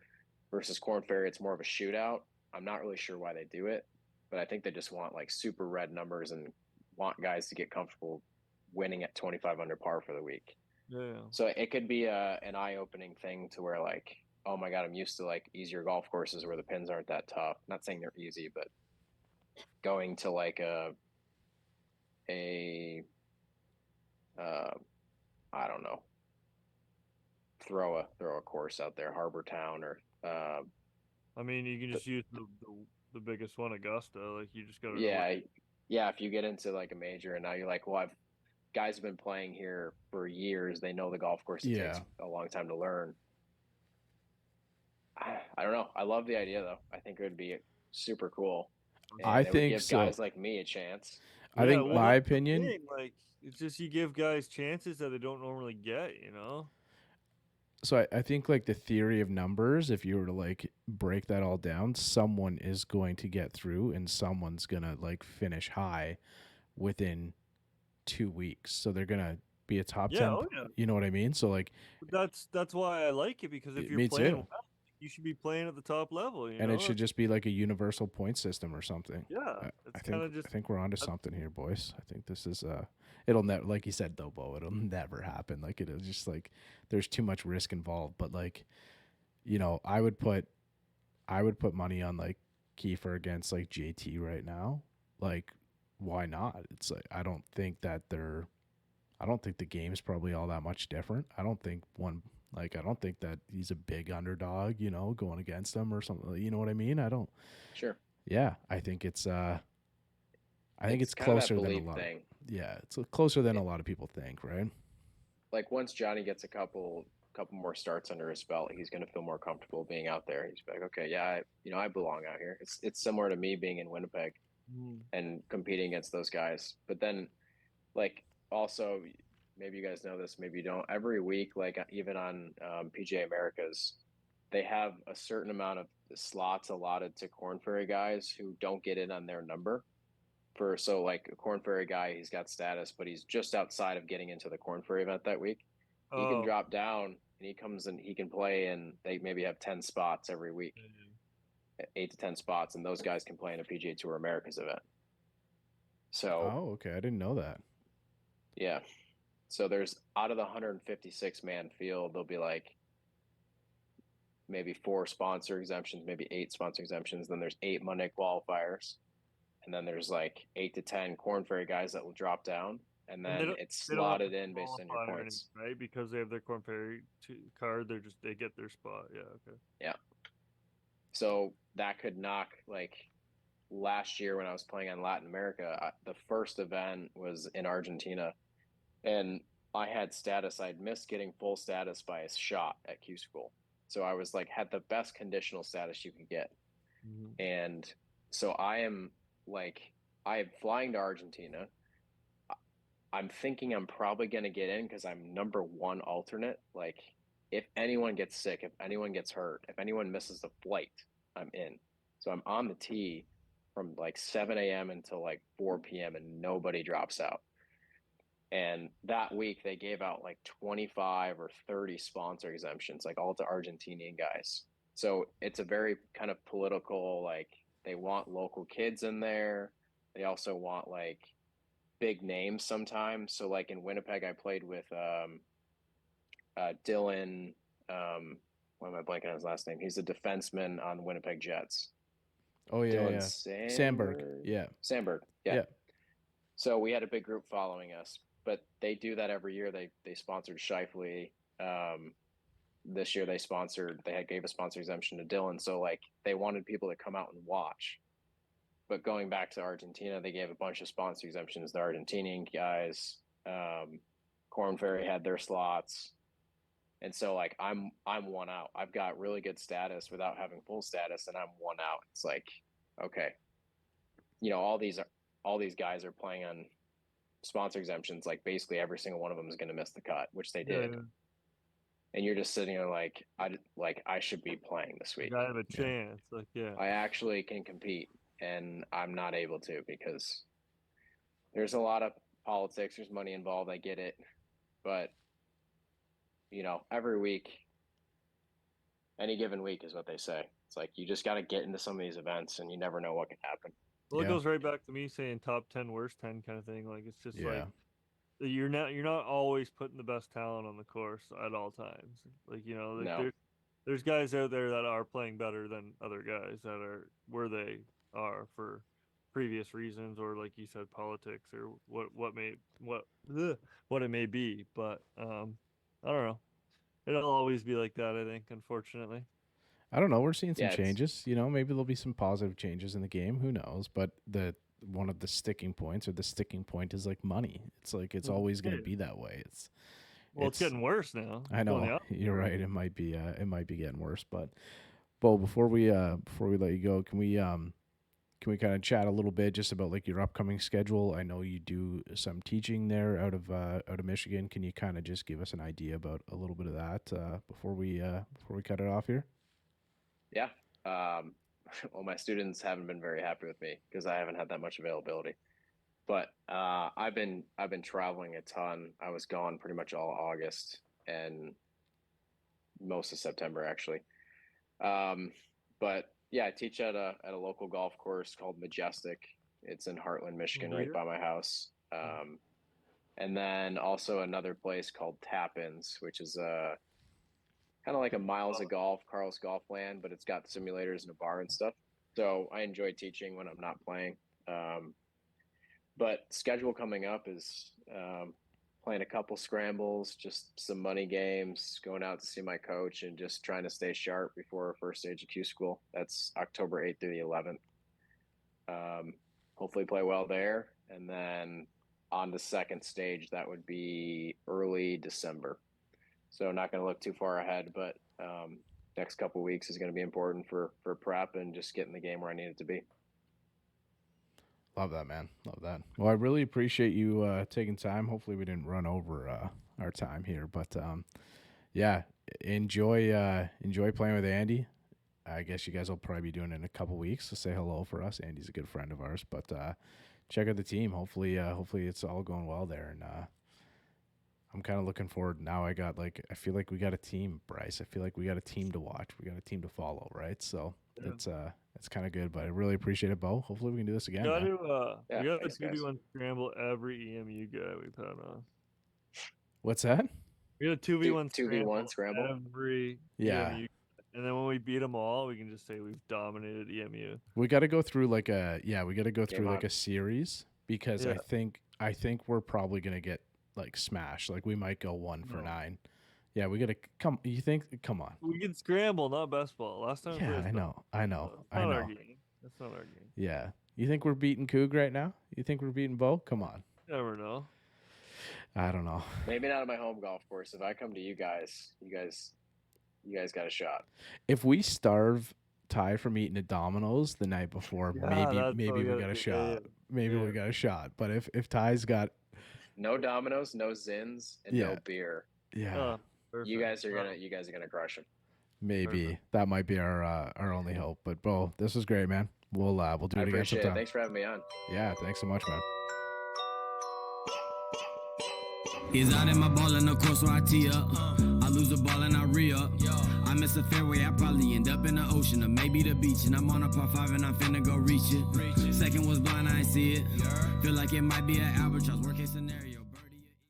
versus Corn Ferry. It's more of a shootout. I'm not really sure why they do it, but I think they just want like super red numbers and want guys to get comfortable winning at 25 under par for the week. Yeah. So it could be an eye-opening thing to where like, oh my God, I'm used to like easier golf courses where the pins aren't that tough. Not saying they're easy, but going to like a I don't know, throw a course out there, Harbor Town or I mean, you can just use the biggest one, Augusta. Like you just gotta yeah, yeah. If you get into like a major and now you're like, well, I've guys have been playing here for years. They know the golf course. It takes a long time to learn. I don't know. I love the idea though. I think it would be super cool. And I it would think give so. guys like me a chance. I Yeah, think well, my that's the opinion. thing, like it's just you give guys chances that they don't normally get, you know? So I think like the theory of numbers, if you were to like break that all down, someone is going to get through and someone's gonna like finish high within 2 weeks. So they're gonna be a top Yeah, 10. oh yeah. You know what I mean? So like But that's why I like it, because if you're me playing too. well, you should be playing at the top level, you And it know? should just be like a universal point system or something. Yeah, I it's think kind of just I think we're onto something here, boys. I think this is it'll never, like you said though, Bo, it'll never happen. Like it'll just like there's too much risk involved. But like, you know, I would put money on like Kiefer against like JT right now. Like, why not? It's like I don't think the game's probably all that much different. I don't think that he's a big underdog, you know, going against them or something. You know what I mean? I don't. Sure. Yeah, I think it's it's kind of that closer than a belief lot. thing. Yeah, it's closer than a lot of people think, right? Like once Johnny gets a couple more starts under his belt, he's going to feel more comfortable being out there. He's like, okay, yeah, I belong out here. It's similar to me being in Winnipeg and competing against those guys. But then, like, also, maybe you guys know this, maybe you don't. Every week, like even on PGA Americas, they have a certain amount of slots allotted to Corn Ferry guys who don't get in on their number. So like a Corn Ferry guy, he's got status, but he's just outside of getting into the Corn Ferry event that week. He can drop down and he comes and he can play, and they maybe have 10 spots every week, 8 to 10 spots, and those guys can play in a PGA Tour Americas event. So oh, okay, I didn't know that. Yeah, so there's out of the 156 man field, there'll be like maybe 4 sponsor exemptions, maybe 8 sponsor exemptions. Then there's 8 Monday qualifiers, and then there's like 8 to 10 Corn Ferry guys that will drop down, and then it's they don't have slotted to in based on your qualify or points. anything, right? Because they have their Corn Ferry card, they get their spot. Yeah, okay. Yeah. So that could knock, like last year when I was playing on Latin America, the first event was in Argentina, and I had status. I'd missed getting full status by a shot at Q School. So I was like, had the best conditional status you could get. And so I'm flying to Argentina. I'm thinking I'm probably going to get in because I'm number 1 alternate. Like if anyone gets sick, if anyone gets hurt, if anyone misses the flight, I'm in. So I'm on the tee from like 7 a.m. until like 4 p.m. and nobody drops out. And that week they gave out like 25 or 30 sponsor exemptions, like all to Argentinian guys. So it's a very kind of political, like they want local kids in there. They also want like big names sometimes. So like in Winnipeg, I played with Dylan. Why am I blanking on his last name? He's a defenseman on the Winnipeg Jets. Oh yeah, Dylan yeah. Sandberg. Yeah. Sandberg. Yeah. So we had a big group following us, but they do that every year. They sponsored Shifley. This year they gave a sponsor exemption to Dylan. So like they wanted people to come out and watch. But going back to Argentina, they gave a bunch of sponsor exemptions. The Argentinian guys, Corn Ferry had their slots. And so like I'm 1 out. I've got really good status without having full status, and I'm 1 out. It's like, okay, you know, all these guys are playing on sponsor exemptions. Like basically every single one of them is going to miss the cut, which they did. Yeah. And you're just sitting there like, I should be playing this week. I have a chance. Like, yeah, I actually can compete, and I'm not able to because there's a lot of politics. There's money involved. I get it, but you know, every week, any given week is what they say. It's like you just got to get into some of these events, and you never know what can happen. Well, it Yeah. goes right back to me saying top 10, worst 10 kind of thing. Like it's just Yeah. like you're not always putting the best talent on the course at all times. Like like No. there's guys out there that are playing better than other guys that are where they are for previous reasons, or like you said, politics, or what it may be. But I don't know. It'll always be like that, I think, unfortunately. I don't know. We're seeing some Yeah, it's- changes. Maybe there'll be some positive changes in the game. Who knows? But one of the sticking points, or the sticking point, is like money. It's like it's always going to be that way. It's getting worse now. I know you're right. It might be getting worse. But Beau, before we let you go, can we kind of chat a little bit just about like your upcoming schedule? I know you do some teaching there out of Michigan. Can you kind of just give us an idea about a little bit of that before we cut it off here? Yeah. Well, my students haven't been very happy with me because I haven't had that much availability. But I've been traveling a ton. I was gone pretty much all August and most of September, actually. But yeah, I teach at a local golf course called Majestic. It's in Heartland, Michigan, right by my house. And then also another place called Tap-Ins, which is kind of like a Miles of Golf, Carl's Golf Land, but it's got simulators and a bar and stuff. So I enjoy teaching when I'm not playing. But schedule coming up is playing a couple scrambles, just some money games, going out to see my coach, and just trying to stay sharp before our first stage of Q School. That's October 8th through the 11th. Hopefully play well there. And then on the second stage, that would be early December. So not going to look too far ahead, but next couple of weeks is going to be important for prep and just getting the game where I need it to be. Love that, man. Love that. Well, I really appreciate you taking time. Hopefully we didn't run over our time here, but yeah, enjoy playing with Andy. I guess you guys will probably be doing it in a couple weeks, so say hello for us. Andy's a good friend of ours, but check out the team. Hopefully it's all going well there, and I'm kind of looking forward now. I feel like we got a team, Bryce. I feel like we got a team to watch. We got a team to follow, right? So it's kind of good, but I really appreciate it, Beau. Hopefully we can do this again. We got a thanks, 2v1 scramble every EMU guy we've had on. What's that? We got a 2v1 scramble every EMU. And then when we beat them all, we can just say we've dominated EMU. We got to go through like a series, because I think we're probably going to get like smashed. Like we might go 1 for 9. Yeah, we got to come. You think? Come on. We can scramble, not best ball. Last time. Yeah, I know. That's not our game. That's not our game. Yeah. You think we're beating Coug right now? You think we're beating Beau? Come on. Never know. I don't know. Maybe not at my home golf course. If I come to you guys got a shot. If we starve Ty from eating at Domino's the night before, maybe we got a shot. Maybe we got a shot. But if Ty's got no Domino's, no Zins, and no beer, you guys are gonna crush them. Maybe Perfect. that might be our only hope. But Beau, this was great, man. We'll do I it again appreciate sometime. it. Thanks for having me on. Yeah, thanks so much, man. Is out in my ball in the course where I tee up. I lose the ball and I re-up. I miss a fairway, I probably end up in the ocean or maybe the beach. And I'm on a par 5 and I'm finna go reach it. Second was blind, I ain't see it. Feel like it might be an albatross, worst case scenario.